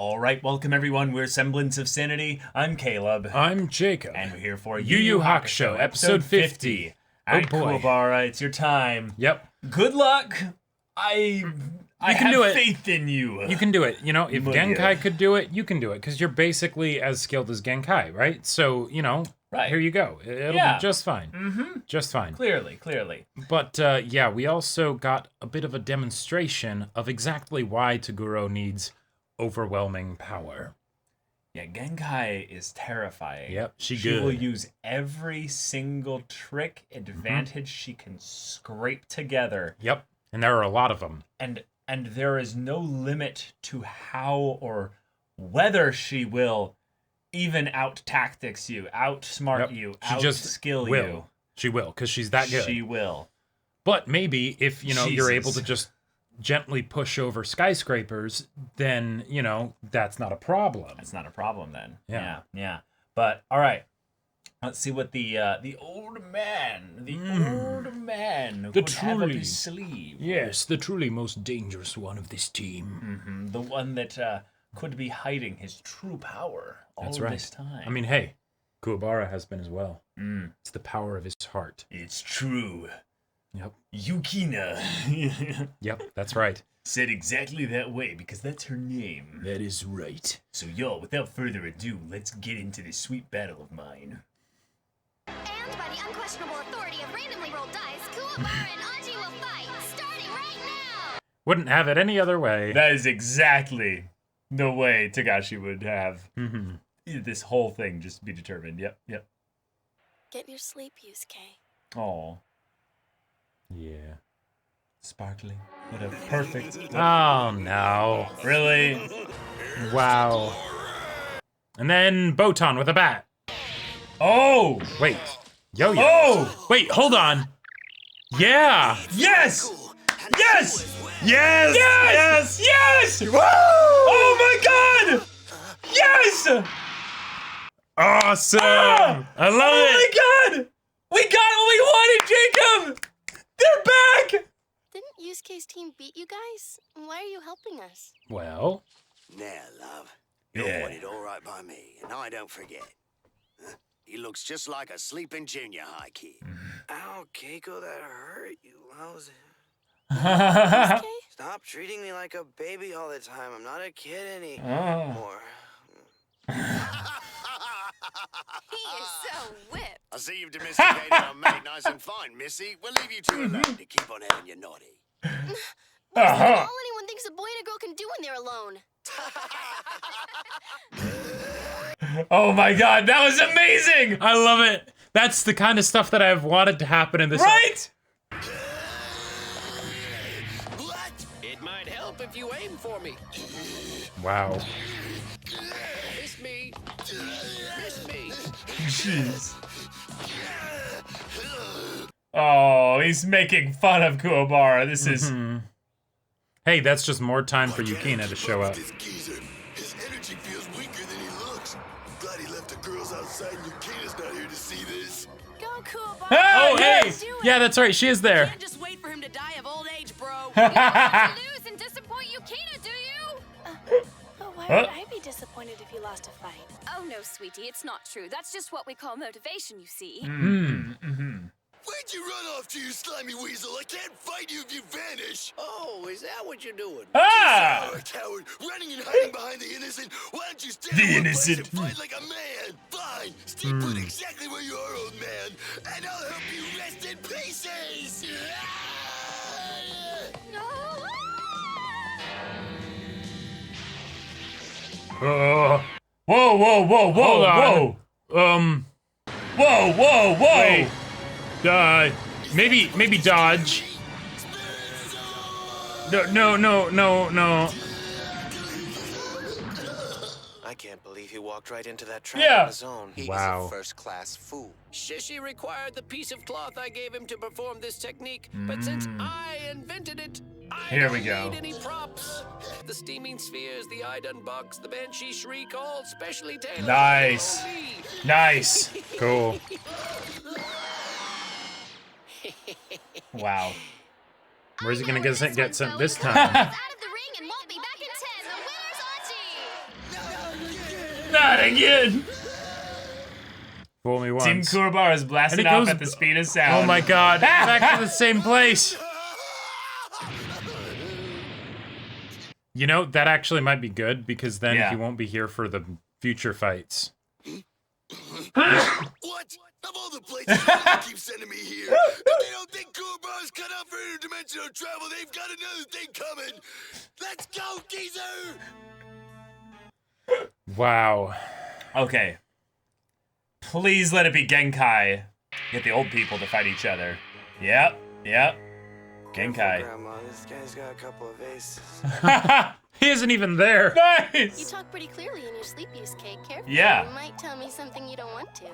All right, welcome everyone. We're Semblance of Sanity. I'm Caleb. I'm Jacob. And we're here for Yu Yu Hakusho, episode 50. Oh boy. Kuwabara, it's your time. Yep. Good luck. I have faith in you. You can do it. You know, if Genkai could do it, you can do it. Because you're basically as skilled as Genkai, right? So, you know, here you go. It'll be just fine. Mm-hmm. Just fine. Clearly. But, yeah, we also got a bit of a demonstration of exactly why Toguro needs overwhelming power. Yeah, Genkai is terrifying. Yep, she will use every single trick, advantage she can scrape together. Yep, and there are a lot of them. And there is no limit to how or whether she will even out-tactics you, outsmart you, out-skill you. She will, because she's that good. She will. But maybe if, you know, you're able to just gently push over skyscrapers, then, you know, that's not a problem. That's not a problem then. Yeah. But all right, let's see what the old man would have up his sleeve. Yes, the truly most dangerous one of this team. Mm-hmm. The one that could be hiding his true power all this time. I mean, hey, Kuwabara has been as well. It's the power of his heart. It's true. Yep. Yukina. Yep, that's right. Said exactly that way because that's her name. That is right. So y'all, without further ado, let's get into this sweet battle of mine. And by the unquestionable authority of randomly rolled dice, Kuwabara and Aji will fight, starting right now! Wouldn't have it any other way. That is exactly the way Togashi would have this whole thing just be determined. Yep. Get your sleep, Yusuke. Aw. Yeah. Sparkling. What a perfect... Oh, no. Really? Wow. And then Botan with a bat. Oh! Wait. Yo-yo. Oh! Wait, hold on. Yeah! Yes! Yes! Yes! Yes! Yes! Woo! Oh my god! Yes! Awesome! I love it! Oh my god! We got what we wanted, Jacob! They're back! Didn't Yusuke's team beat you guys? Why are you helping us? Well... Now, love, you wanted all right by me, and I don't forget. Huh? He looks just like a sleeping junior high kid. Ow, Keiko, that hurt, you lousy. Yusuke? Stop treating me like a baby all the time. I'm not a kid anymore. He is so whipped. I see you've domesticated our mate nice and fine, Missy. We'll leave you two alone to keep on having your naughty. That's all anyone thinks a boy and a girl can do when they're alone. Oh my god, that was amazing! I love it! That's the kind of stuff that I've wanted to happen in this... Right? What? It might help if you aim for me. Wow. Miss me. Miss me. Jeez. Oh, he's making fun of Kuwabara. This is... Hey, that's just more time for Yukina to show up. His energy feels weaker than he looks. Glad he left the girls outside and Yukina's not here to see this. Go, Kuwabara. Oh, yes! hey! Yeah, that's right, she is there. Can't just wait for him to die of old age, bro. You don't want to lose and disappoint Yukina, do you? But why would I be disappointed if you lost a fight? Oh, no, sweetie, it's not true. That's just what we call motivation, you see. Where'd you run off to, you slimy weasel? I can't fight you if you vanish. Oh, is that what you're doing? Ah! You're a coward, running and hiding behind the innocent. Why don't you stand The in one place innocent. and fight like a man? Fine, stay put exactly where you are, old man, and I'll help you rest in pieces. Whoa, whoa, whoa, Hold whoa, on. whoa, whoa, whoa. Wait. Maybe dodge. No. I can't believe he walked right into that trap Yeah. on his own. He's Wow. a first-class fool. Shishi required the piece of cloth I gave him to perform this technique, but since I invented it, I Here don't we go. need any props. The steaming spheres, the Idun box, the Banshee shriek, all specially tailored. Nice. for me. Nice. Cool. Wow. Where's he gonna get sent this time? Out of the ring and won't be back in 10. The winner's Aji. Not again! Fool me once. Team Kurobara is blasting off at the speed of sound. Oh my god, back to the same place! You know, that actually might be good, because then he won't be here for the future fights. What? Of all the places they keep sending me here, if they don't think Kurobara's cut out for interdimensional travel, they've got another thing coming. Let's go, geezer! Wow. Okay. Please let it be Genkai. Get the old people to fight each other. Yep. Genkai. Grandma, this guy's got a couple of aces. He isn't even there. You Nice! talk pretty clearly in your sleep use, Kate. Careful. Yeah. You might tell me something you don't want to.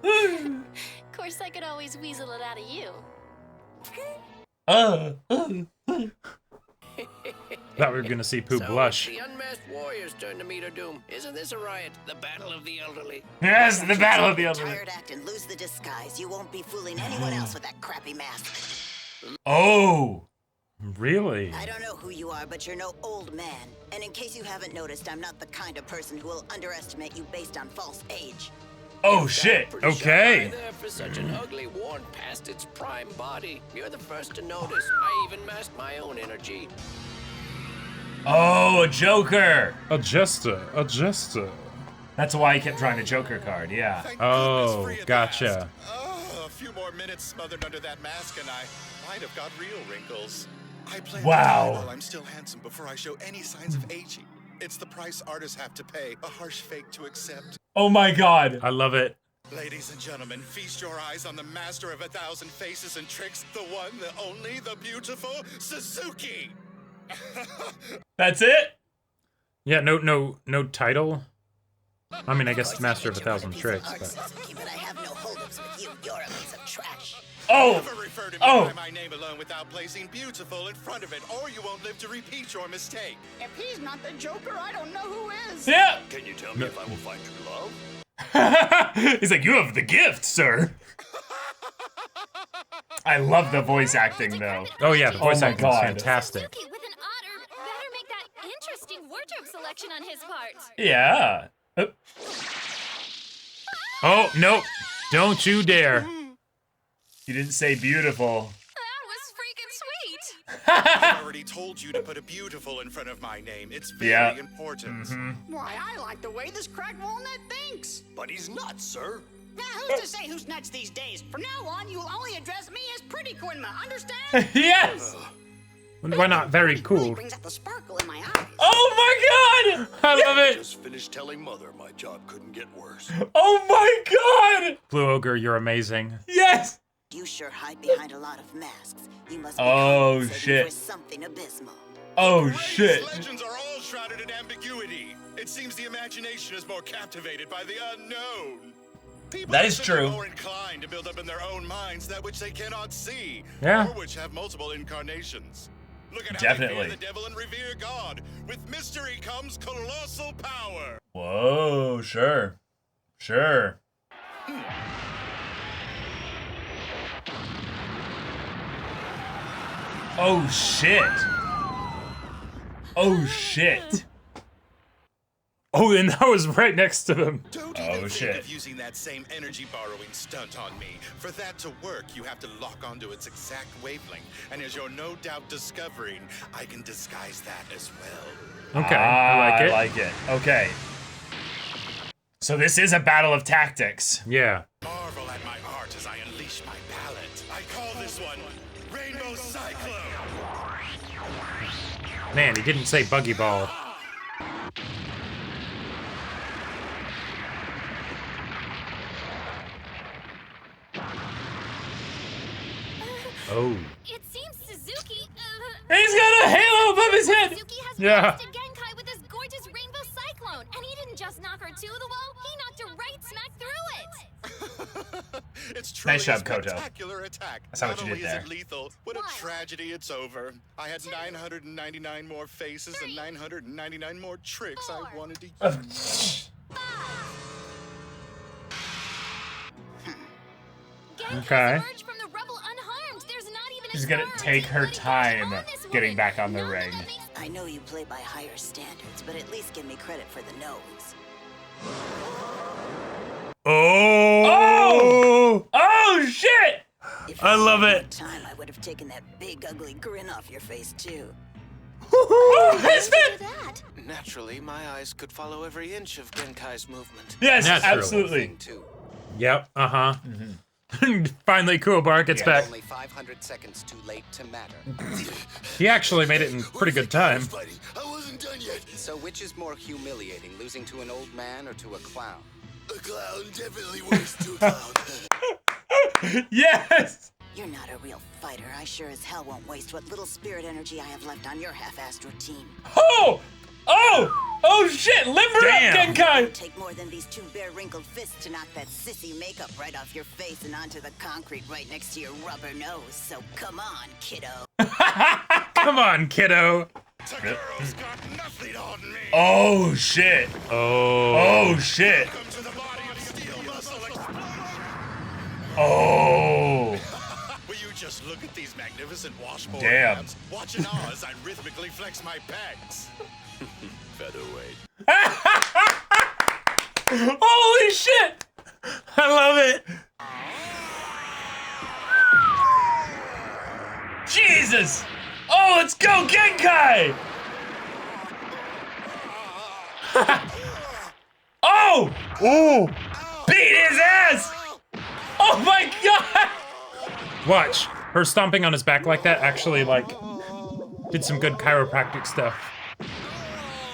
Of course, I could always weasel it out of you. Thought we were gonna see Pooh blush. It's the unmasked warriors' turn to meet her doom. Isn't this a riot? The battle of the elderly. Yes, the battle of the elderly. Tired act and lose the disguise. You won't be fooling anyone else with that crappy mask. Oh! Really? I don't know who you are, but you're no old man. And in case you haven't noticed, I'm not the kind of person who will underestimate you based on false age. Oh shit! Pretty Okay. shy there for such an ugly, worn past its prime body. You're the first to notice. I even masked my own energy. Oh, a Joker! A jester. That's why I kept drawing the Joker card, yeah. Thank Oh, goodness, free at gotcha. last. Oh, a few more minutes smothered under that mask and I might have got real wrinkles. I plan Wow. to die while I'm still handsome before I show any signs of aging. It's the price artists have to pay, a harsh fate to accept. Oh my god. I love it. Ladies and gentlemen, feast your eyes on the master of 1,000 faces and tricks, the one, the only, the beautiful Suzuki! That's it? Yeah, no title. I mean, I guess Master of 1,000 Tricks, but... But I have no holdups with you. You're a piece of trash. Oh! Never refer to me Oh! by my name alone without placing beautiful in front of it, or you won't live to repeat your mistake. If he's not the Joker, I don't know who is. Yeah! Can you tell me if I will find true love? He's like, you have the gift, sir. I love the voice acting, though. Oh yeah, the voice my acting is God. fantastic. Suzuki with an otter better make that interesting wardrobe selection on his part. Yeah. Oh, no. Don't you dare. You didn't say beautiful. That was freaking sweet. I've already told you to put a beautiful in front of my name. It's very important. Why, I like the way this cracked walnut thinks. But he's nuts, sir. Now, who's to say who's nuts these days? From now on, you'll only address me as Pretty Quinma, understand? Yes! Why not? Very Really cool. brings out the sparkle in my eyes. Oh my god! I love it. Just finished telling Mother my job couldn't get worse. Oh my god! Blue Ogre, you're amazing. Yes! You sure hide behind a lot of masks. You must be Oh, compensating shit. for something abysmal. Oh Great shit. legends are all shrouded in ambiguity. It seems the imagination is more captivated by the unknown. People That are is simply true. more inclined to build up in their own minds that which they cannot see, Yeah. or which have multiple incarnations. Look at how Definitely. they fear the devil and revere God. With mystery comes colossal power. Whoa, sure. Sure. Oh shit. Oh shit. Oh, and that was right next to them. Don't Oh, even think shit. of using that same energy borrowing stunt on me. For that to work, you have to lock onto its exact wavelength. And as you're no doubt discovering, I can disguise that as well. Okay, I like it. Okay. So this is a battle of tactics. Yeah. Marvel at my art as I unleash my palette. I call this one Rainbow Cyclone. Man, he didn't say Buggy Ball. Oh. It seems Suzuki. He's got a halo above his head. Suzuki has Yeah. blasted Genkai with his gorgeous rainbow cyclone, and he didn't just knock her to the wall; he knocked her right smack through it. It's truly Nice job, a Koto. spectacular attack. That's not what Not you only did is there. it lethal, what One. a tragedy it's over. I had 999 more faces and 999 more tricks I Four. wanted to use. Genkai Okay. emerged from the rubble unharmed. There's not even a She's gonna scar. take her Bloody gosh, time on this getting woman. back on the None of ring. that makes I I know you play by higher standards, but at least give me credit for the nose. Oh! Oh shit! I love it. Time I would have taken that big ugly grin off your face too. Naturally, my eyes could follow every inch of Genkai's movement. Yes, Naturally. absolutely. Yep, Finally, Kuwabara gets back. Only 500 seconds too late to matter. He actually made it in pretty good time. I wasn't done yet. So which is more humiliating, losing to an old man or to a clown? A clown, definitely worse to a clown. Yes! You're not a real fighter. I sure as hell won't waste what little spirit energy I have left on your half-assed routine. Oh! Oh! Oh shit! Limber up, Genkai! It'll take more than these 2 bare wrinkled fists to knock that sissy makeup right off your face and onto the concrete right next to your rubber nose. So come on, kiddo. Come on, kiddo. Takero's got nothing on me. Oh shit! Oh. Oh shit! Welcome to the body of steel muscle explosion. Oh! Will you just look at these magnificent washboard Damn. abs? Watch and awe as I rhythmically flex my pecs. Featherweight. Holy shit! I love it. Jesus! Oh, let's go, Genkai! Oh! Ooh. Beat his ass! Oh my god! Watch. Her stomping on his back like that actually, like, did some good chiropractic stuff.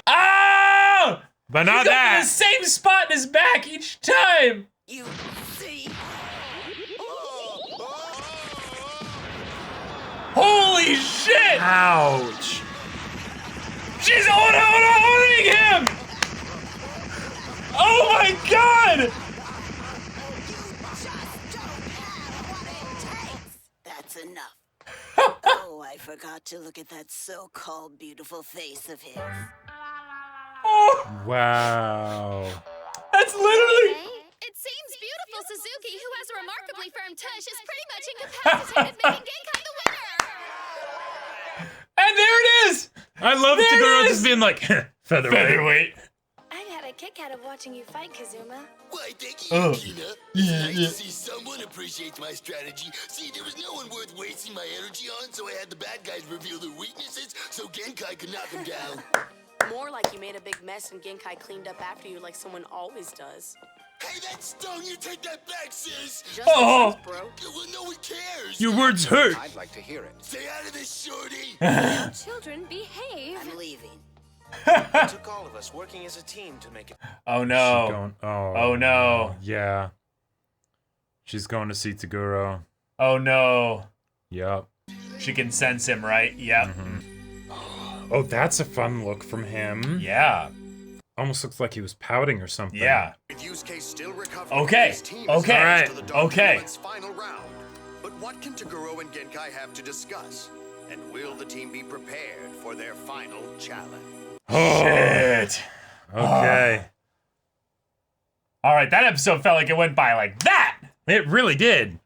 Ah! But not He got that. the same spot in his back each time! You see? Holy shit! Ouch. She's owning him! Oh my god! That's enough. Oh, I forgot to look at that so-called beautiful face of his. Oh, Wow. that's literally... It seems beautiful Suzuki, who has a remarkably firm tush, is pretty much incapacitated, making Genkai the winner. And there it is! I love There it Tagoro is! just being like, featherweight. Featherweight. I got a kick out of watching you fight, Kazuma. Why, thank you, Oh. Kina. It's nice to see someone appreciates my strategy. See, there was no one worth wasting my energy on, so I had the bad guys reveal their weaknesses so Genkai could knock them down. More like you made a big mess and Genkai cleaned up after you like someone always does. Hey, that stung! You take that back, sis! Just Oh. the truth, bro. Yeah, well, no one cares! Your words hurt. I'd like to hear it. Stay out of this, shorty! Children, behave. I'm leaving. It took all of us working as a team to make it. Oh She's no. going, oh. Oh no. Yeah. She's going to see Tagoro. Oh no. Yep. She can sense him, right? Yep. Oh, that's a fun look from him. Yeah. Almost looks like he was pouting or something. Yeah. With Yusuke still recovering, Okay. his team Okay. is Alright. to the Dark Okay. Element's final round. But what can Tagoro and Genkai have to discuss? And will the team be prepared for their final challenge? Shit. Okay. All right, that episode felt like it went by like that. It really did.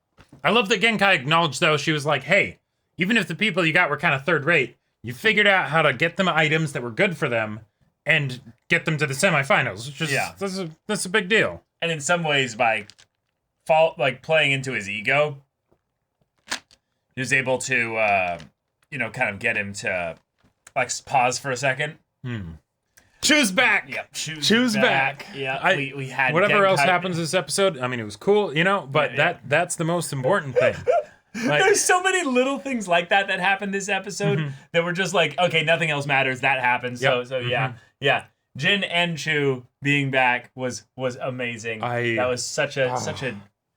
I love that Genkai acknowledged, though, she was like, hey, even if the people you got were kind of third rate, you figured out how to get them items that were good for them and get them to the semifinals. Which is, Yeah. that's a big deal. And in some ways, by playing into his ego, he was able to, kind of get him to, like, pause for a second. Choose back. Yep. Choose back. Yeah. We had whatever else Genkai- happens this episode. I mean, it was cool, but Yeah. that's the most important thing. Like, There's so many little things like that happened this episode that were just like, okay, nothing else matters. That happened. Yep. So yeah. Jin and Chu being back was amazing. That was such a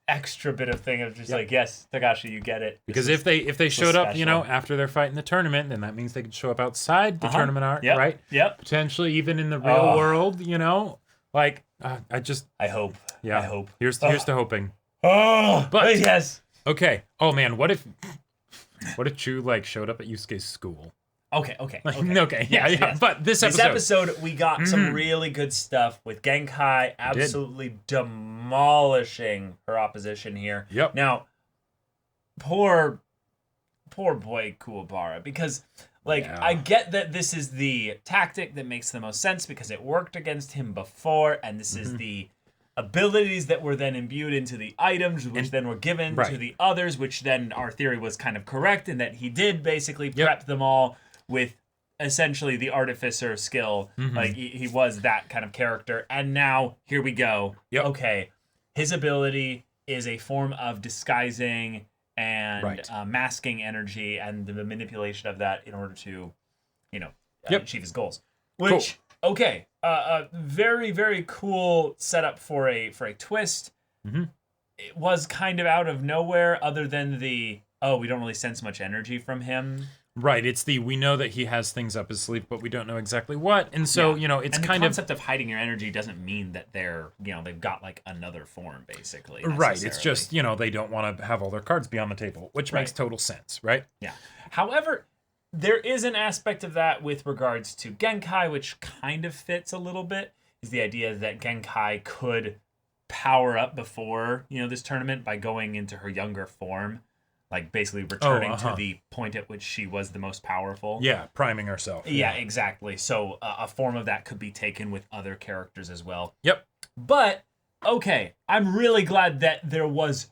extra bit of thing of just like, yes, Takashi, you get it. because if they showed up, special. after their fight in the tournament, then that means they could show up outside the tournament arc, Yep. right? Yep. Potentially even in the real world, Like, I hope. Yeah. I hope. Here's the hoping. Oh, But- yes. Okay. Oh man, what if Chu like showed up at Yusuke's school? Okay. Okay. Yeah. Yes. But this This episode, episode, we got some really good stuff with Genkai absolutely demolishing her opposition here. Yep. Now, poor boy Kuwabara, because Like, Yeah. I get that this is the tactic that makes the most sense because it worked against him before, and this is the abilities that were then imbued into the items, which then were given to the others, which then our theory was kind of correct in that he did basically prep them all with essentially the artificer skill. Like, he was that kind of character. And now, here we go. Okay, his ability is a form of disguising and masking energy and the manipulation of that in order to, achieve his goals. Which, okay, very, very cool setup for a twist. It was kind of out of nowhere, other than we don't really sense much energy from him. Right, it's we know that he has things up his sleeve, but we don't know exactly what, and so, it's and kind the concept of hiding your energy doesn't mean that they're, they've got, like, another form, basically. Right, it's just, they don't want to have all their cards be on the table, which makes total sense, right? Yeah. However, there is an aspect of that with regards to Genkai, which kind of fits a little bit, is the idea that Genkai could power up before, this tournament by going into her younger form. Like, basically returning to the point at which she was the most powerful. Yeah, priming herself. Yeah, exactly. So a form of that could be taken with other characters as well. Yep. But, okay, I'm really glad that there was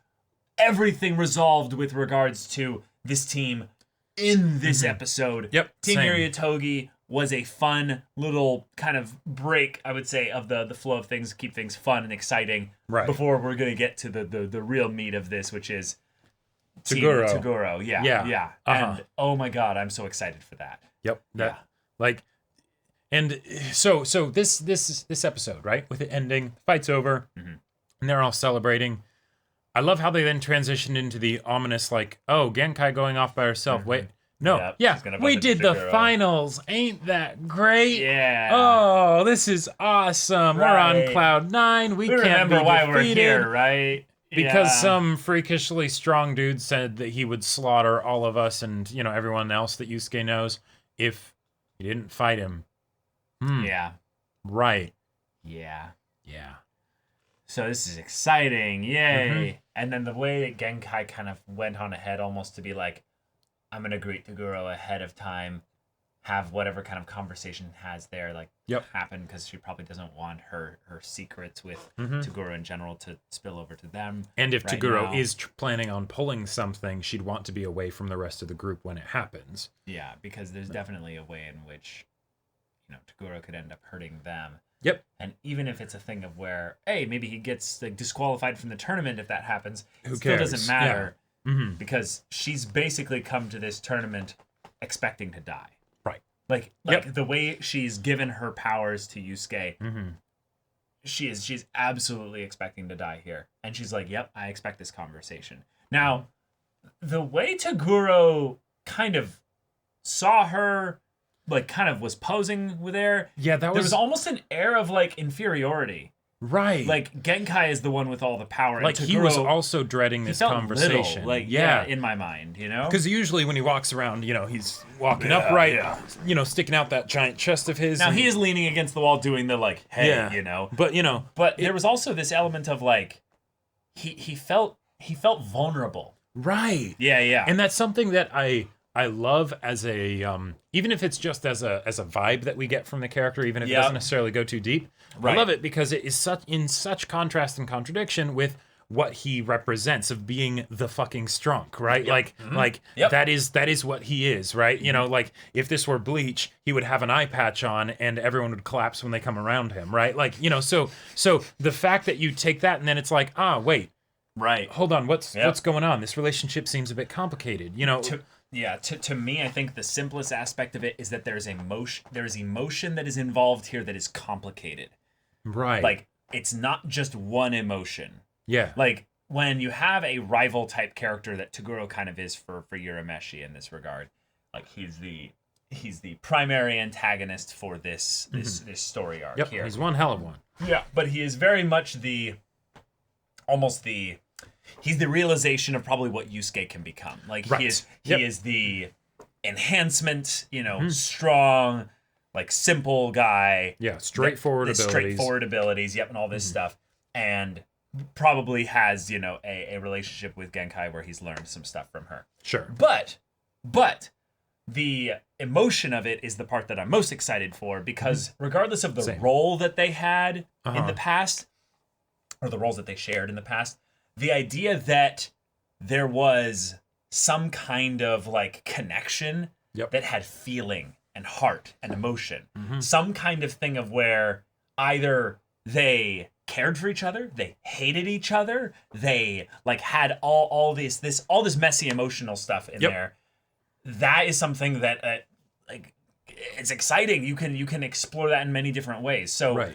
everything resolved with regards to this team in this episode. Yep, Team same. Yuriotogi was a fun little kind of break, I would say, of the flow of things, keep things fun and exciting. Right. Before we're going to get to the real meat of this, which is Toguro. Yeah. And oh my god, I'm so excited for that. Yep. And so this episode, right, with it ending, fight's over, and they're all celebrating. I love how they then transitioned into the ominous, like, Genkai going off by herself. Wait, no, we did the finals. Ain't that great? Yeah. Oh, this is awesome. Right. We're on cloud 9. We can't remember be why defeated. we're here, right? Because some freakishly strong dude said that he would slaughter all of us and, everyone else that Yusuke knows if he didn't fight him. Yeah. Right. Yeah. Yeah. So this is exciting. Yay. And then the way that Genkai kind of went on ahead almost to be like, I'm going to greet Toguro ahead of time, have whatever kind of conversation has there, like, happen, because she probably doesn't want her secrets with Toguro in general to spill over to them. And if right Toguro now. is planning on pulling something, she'd want to be away from the rest of the group when it happens. Yeah, because there's definitely a way in which, Toguro could end up hurting them. Yep. And even if it's a thing of where, hey, maybe he gets disqualified from the tournament if that happens, Who it still cares? doesn't matter Yeah. because she's basically come to this tournament expecting to die. Right. Like the way she's given her powers to Yusuke, she's absolutely expecting to die here. And she's like, yep, I expect this conversation. Now, the way Toguro kind of saw her, like, kind of was posing with there. Yeah, there was almost an air of, like, inferiority. Right. Like, Genkai is the one with all the power. Like, and he was Toguro, also dreading this conversation. Little, like, yeah, in my mind, Because usually when he walks around, he's walking upright, sticking out that giant chest of his. Now, he is leaning against the wall doing the, like, hey, But, But there was also this element of, like, he felt vulnerable. Right. Yeah. And that's something that I love as a even if it's just as a vibe that we get from the character, even if it doesn't necessarily go too deep. Right. I love it because it is such contrast and contradiction with what he represents of being the fucking strunk, right? Like that is what he is, right? Like if this were Bleach, he would have an eye patch on and everyone would collapse when they come around him, right? Like, so the fact that you take that and then it's like, wait. Right. Hold on, what's going on? This relationship seems a bit complicated, To me, I think the simplest aspect of it is that there's emotion that is involved here that is complicated. Right. Like, it's not just one emotion. Yeah. Like, when you have a rival type character that Toguro kind of is for Urameshi in this regard, like, he's the primary antagonist for this story arc here. He's one hell of one. Yeah, but he is very much he's the realization of probably what Yusuke can become. Like, he is the enhancement, strong, like, simple guy. Yeah, straightforward abilities, and all this stuff. And probably has, a relationship with Genkai where he's learned some stuff from her. Sure. But the emotion of it is the part that I'm most excited for, because regardless of the role that they had in the past, or the roles that they shared in the past, the idea that there was some kind of like connection that had feeling and heart and emotion, some kind of thing of where either they cared for each other, they hated each other, they like had all this messy emotional stuff in there. That is something that like it's exciting. You can explore that in many different ways. So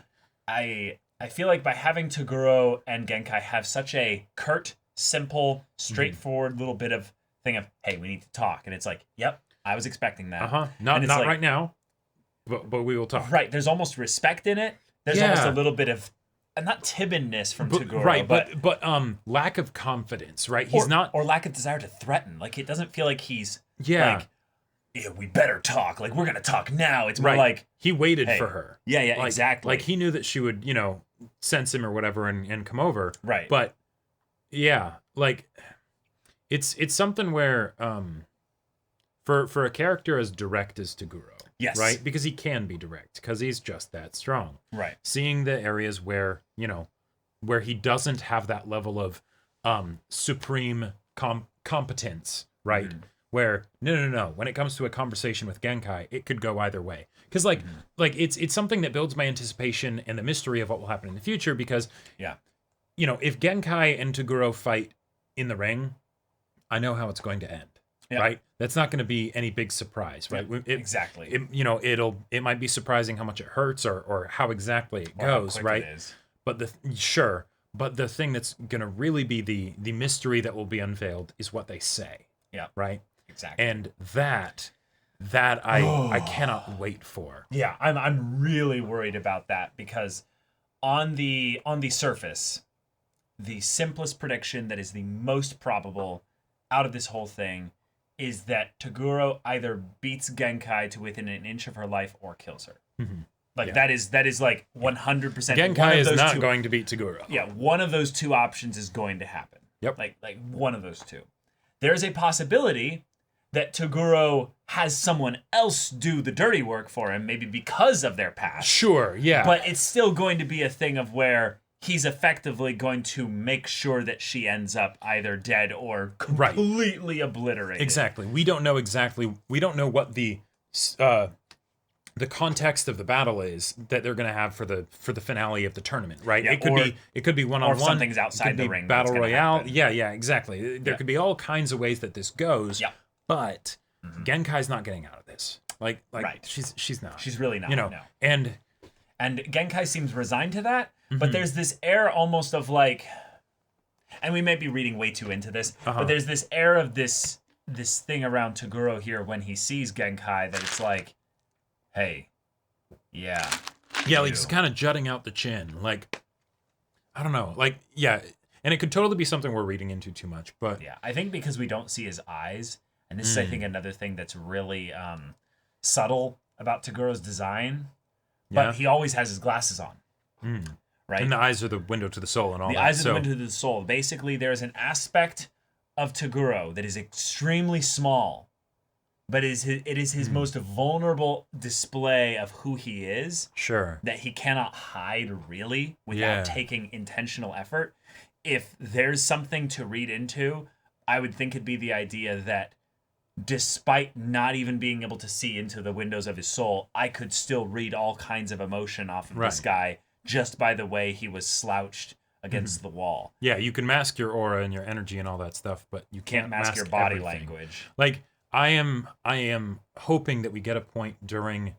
I feel like by having Toguro and Genkai have such a curt, simple, straightforward little bit of thing of, hey, we need to talk, and it's like, yep, I was expecting that. Not like, right now, but we will talk. Right. There's almost respect in it. There's almost a little bit of not timidness from Toguro, but lack of confidence, right? He's not, or lack of desire to threaten. Like it doesn't feel like he's like, yeah, we better talk. Like we're gonna talk now. It's more like he waited for her. Yeah, like, exactly. Like he knew that she would, sense him or whatever and come over. Right. But yeah, like it's something where for a character as direct as Toguro. Yes. Right? Because he can be direct, because he's just that strong. Right. Seeing the areas where, where he doesn't have that level of supreme competence, right? Where, no. When it comes to a conversation with Genkai, it could go either way. Because, like it's something that builds my anticipation and the mystery of what will happen in the future, because, if Genkai and Toguro fight in the ring, I know how it's going to end. Yep. Right? That's not going to be any big surprise, right? Yep, exactly. It might be surprising how much it hurts or how exactly it goes, right? It is. But the thing that's going to really be the mystery that will be unveiled is what they say. Yeah. Right? Exactly. And that I cannot wait for. Yeah, I'm really worried about that, because on the surface, the simplest prediction that is the most probable out of this whole thing is that Toguro either beats Genkai to within an inch of her life or kills her. Like that is like 100%. Genkai is not going to beat Toguro. Yeah, one of those two options is going to happen. Yep. Like one of those two. There's a possibility that Toguro has someone else do the dirty work for him, maybe because of their past. Sure, yeah. But it's still going to be a thing of where he's effectively going to make sure that she ends up either dead or completely obliterated. Exactly. We don't know what the context of the battle is that they're going to have for the finale of the tournament, right? Yeah, it could be one-on-one, or something's outside the ring. Battle royale. Yeah, exactly. There could be all kinds of ways that this goes. Yeah. But Genkai's not getting out of this. Like she's not. She's really not. No. And Genkai seems resigned to that, but there's this air almost of like, and we may be reading way too into this, but there's this air of this thing around Toguro here when he sees Genkai that it's like, hey, yeah, like he's kind of jutting out the chin, like, I don't know, like, yeah, and it could totally be something we're reading into too much, but yeah, I think because we don't see his eyes, and this is I think another thing that's really subtle about Toguro's design. But he always has his glasses on, right? And the eyes are the window to the soul and all that. The eyes are the window to the soul. Basically, there's an aspect of Toguro that is extremely small, but it is his most vulnerable display of who he is. Sure. That he cannot hide, really, without taking intentional effort. If there's something to read into, I would think it'd be the idea that despite not even being able to see into the windows of his soul, I could still read all kinds of emotion off of this guy just by the way he was slouched against the wall. Yeah, you can mask your aura and your energy and all that stuff, but you can't mask your body everything. language. Like, I am hoping that we get a point during,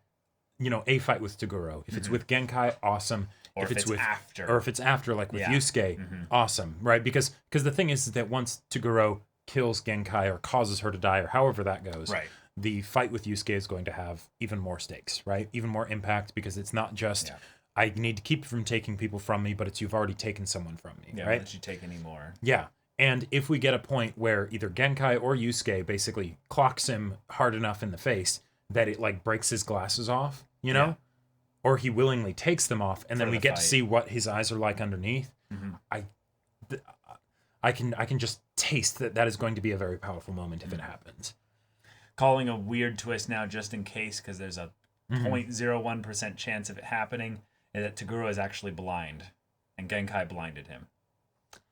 a fight with Toguro. If it's with Genkai, awesome. Or if it's after. Or if it's after, like with Yusuke, awesome, right? Because the thing is that once Toguro kills Genkai or causes her to die or however that goes, the fight with Yusuke is going to have even more stakes, right? Even more impact, because it's not just I need to keep you from taking people from me, but it's you've already taken someone from me, right? Don't let you take any more. Yeah. And if we get a point where either Genkai or Yusuke basically clocks him hard enough in the face that it like breaks his glasses off, or he willingly takes them off, and then we get to see what his eyes are like underneath, I can just taste that is going to be a very powerful moment if it happens. calling a weird twist now just in case, because there's a 0.01% chance of it happening, is that Toguro is actually blind, and Genkai blinded him.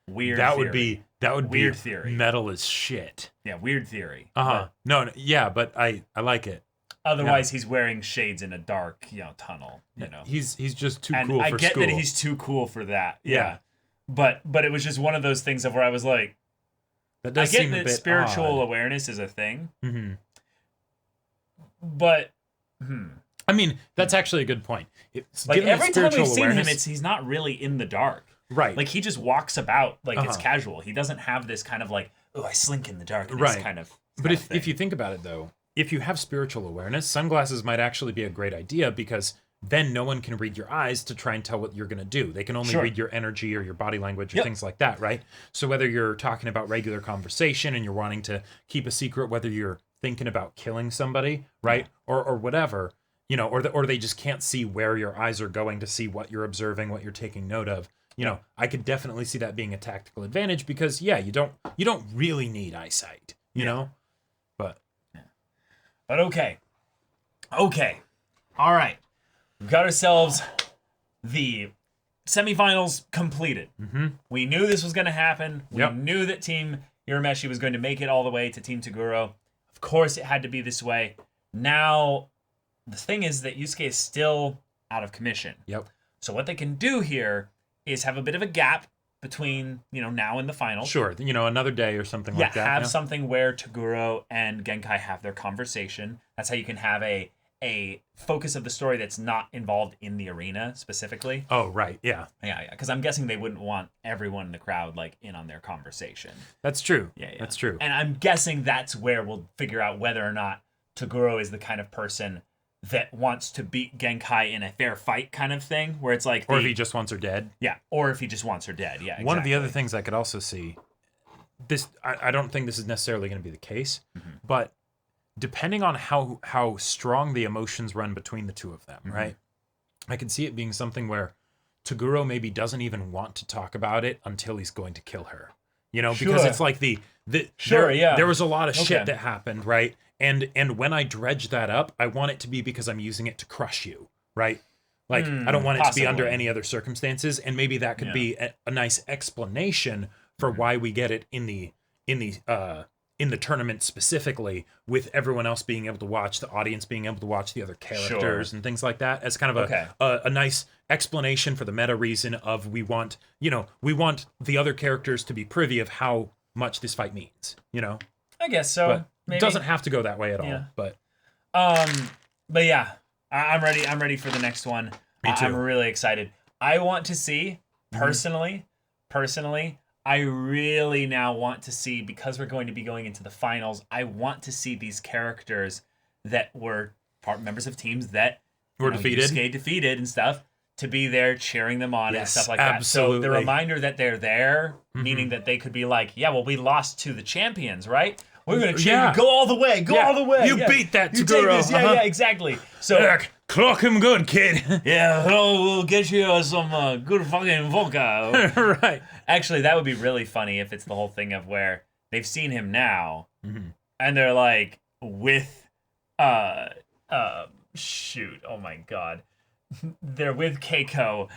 Weird. That would be weird theory. Metal as shit. Yeah, weird theory. No, yeah, but I like it. Otherwise, he's wearing shades in a dark, tunnel. He's just too and cool I for get school. that he's too cool for that. Yeah. But it was just one of those things of where I was like, that does I seem get a that bit spiritual odd. awareness is a thing. Mm-hmm. But I mean, that's actually a good point. Like every time we've seen him, he's not really in the dark. Right. Like he just walks about like it's casual. He doesn't have this kind of like, oh, I slink in the darkness kind of. But if you think about it though, if you have spiritual awareness, sunglasses might actually be a great idea because then no one can read your eyes to try and tell what you're going to do. They can only read your energy or your body language or things like that, right? So whether you're talking about regular conversation and you're wanting to keep a secret, whether you're thinking about killing somebody, right? Or whatever, or they just can't see where your eyes are going to see what you're observing, what you're taking note of. I could definitely see that being a tactical advantage because you don't really need eyesight, you know? But okay. All right. We've got ourselves the semifinals completed. Mm-hmm. We knew this was going to happen. We knew that Team Urameshi was going to make it all the way to Team Toguro. Of course, it had to be this way. Now, the thing is that Yusuke is still out of commission. Yep. So what they can do here is have a bit of a gap between, now and the final. Sure, another day or something like that. Have something where Toguro and Genkai have their conversation. That's how you can have a focus of the story that's not involved in the arena specifically. Oh, right, yeah. Yeah, because I'm guessing they wouldn't want everyone in the crowd, in on their conversation. That's true. Yeah. That's true. And I'm guessing that's where we'll figure out whether or not Toguro is the kind of person that wants to beat Genkai in a fair fight kind of thing, where it's like... Or if he just wants her dead. Yeah, or if he just wants her dead, yeah, exactly. One of the other things I could also see, I don't think this is necessarily going to be the case, but depending on how strong the emotions run between the two of them, right? I can see it being something where Toguro maybe doesn't even want to talk about it until he's going to kill her. Because it's like there was a lot of shit that happened, right? And when I dredge that up, I want it to be because I'm using it to crush you, right? I don't want it to be under any other circumstances, and maybe that could be a nice explanation for why we get it in the tournament specifically, with everyone else being able to watch, the audience being able to watch the other characters and things like that, as kind of a nice explanation for the meta reason of we want the other characters to be privy of how much this fight means, I guess so. But maybe. It doesn't have to go that way at all. But yeah, I'm ready. I'm ready for the next one. Me too. I'm really excited. I want to see personally, I really now want to see, because we're going to be going into the finals, I want to see these characters that were members of teams that were defeated, Yusuke defeated and stuff, to be there cheering them on and stuff like absolutely. that. So the reminder that they're there, meaning that they could be like, we lost to the champions, right? We're going to cheer you. Go all the way. Go all the way. You beat that You Toguro. take this. Yeah, exactly. So clock him good, kid. We'll get you some good fucking vodka. Right. Actually, that would be really funny if it's the whole thing of where they've seen him now, and they're like with, shoot, oh my god. They're with Keiko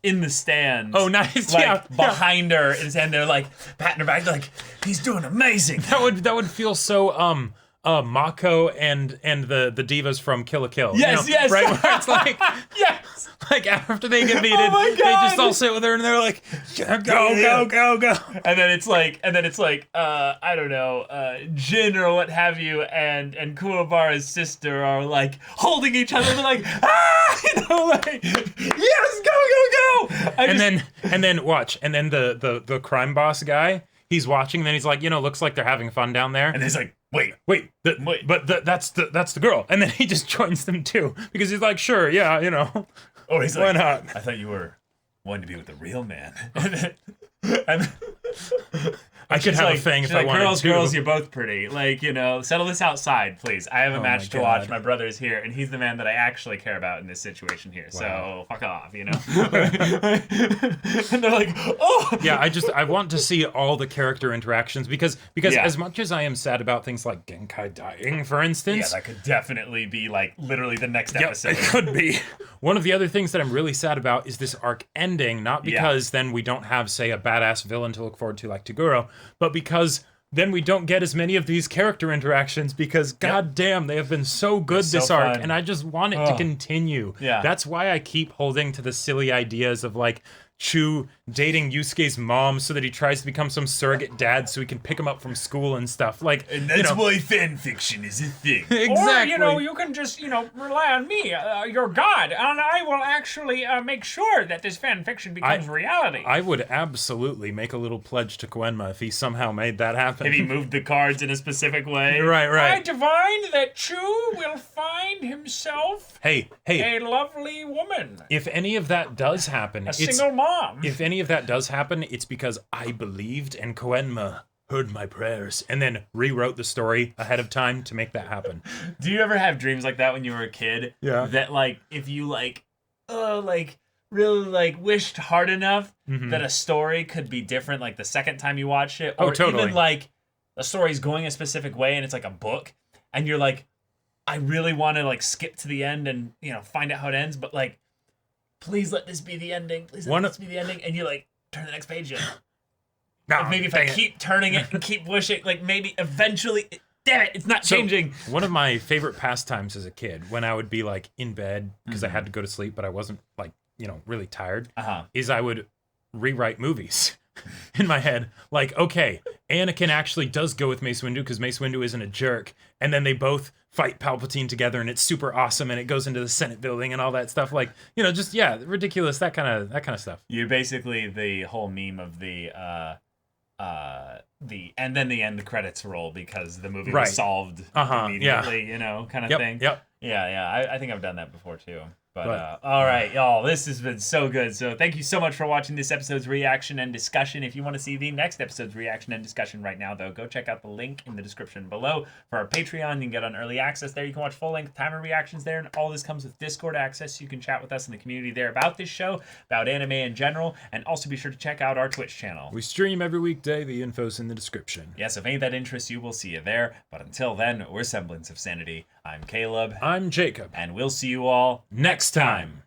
in the stands. Oh, nice. Behind her, and they're like patting her back, like, he's doing amazing. That would feel so Mako and the divas from Kill la Kill. Yes. Right? Where it's like yes. Like after they get beaten, they just all sit with her and they're like, go. And then it's like, I don't know, Jin or what have you, and Kuwabara's sister are like holding each other and they're like, yes, go. And then watch, and then the crime boss guy, he's watching, and then he's like, looks like they're having fun down there. And he's like, wait. That's the girl. And then he just joins them too, because he's like, sure, yeah, Or he's why like, not? I thought you were wanting to be with the real man. I could have a thing if I wanted girls, to. Girls, you're both pretty. Like, you know, settle this outside, please. I have a match to watch. My brother is here, and he's the man that I actually care about in this situation here. Wow. So fuck off, you know. And they're like, oh. Yeah, I want to see all the character interactions because as much as I am sad about things like Genkai dying, for instance. Yeah, that could definitely be like literally the next episode. It could be. One of the other things that I'm really sad about is this arc ending, not because then we don't have, say, a badass villain to look forward to like Toguro, but because then we don't get as many of these character interactions because goddamn, they have been so good this arc, fun. And I just want it to continue. Yeah. That's why I keep holding to the silly ideas of like Chu dating Yusuke's mom so that he tries to become some surrogate dad so he can pick him up from school and stuff. Like, and that's why fan fiction is a thing. Exactly. Or, you can just, rely on me, your god, and I will actually make sure that this fan fiction becomes reality. I would absolutely make a little pledge to Koenma if he somehow made that happen. If he moved the cards in a specific way. Right. I divine that Chu will find himself a lovely woman. If any of that does happen, single mom. If any of that does happen, it's because I believed and Koenma heard my prayers and then rewrote the story ahead of time to make that happen. Do you ever have dreams like that when you were a kid? Yeah. That like if you really wished hard enough that a story could be different like the second time you watched it, or even like a story's going a specific way and it's like a book and you're like, I really want to like skip to the end and find out how it ends, but like, please let this be the ending. Please let this be the ending. And you like turn the next page in. Like maybe if I keep turning it and keep wishing, like maybe eventually, damn it, it's not changing. One of my favorite pastimes as a kid, when I would be like in bed because I had to go to sleep, but I wasn't like, really tired, is I would rewrite movies in my head. Like, okay, Anakin actually does go with Mace Windu because Mace Windu isn't a jerk. And then they both fight Palpatine together and it's super awesome and it goes into the Senate building and all that stuff. Like, just, ridiculous, that kind of stuff. You're basically the whole meme of the and then the end credits roll because the movie was solved immediately, kind of thing. Yep. Yeah. I think I've done that before too. But all right, y'all, this has been so good. So thank you so much for watching this episode's reaction and discussion. If you want to see the next episode's reaction and discussion right now, though, go check out the link in the description below for our Patreon. You can get on early access there. You can watch full-length timer reactions there, and all this comes with Discord access. You can chat with us in the community there about this show, about anime in general, and also be sure to check out our Twitch channel. We stream every weekday. The info's in the description. Yes, if any of that interests you, we'll see you there. But until then, we're Semblance of Sanity. I'm Caleb. I'm Jacob. And we'll see you all next time.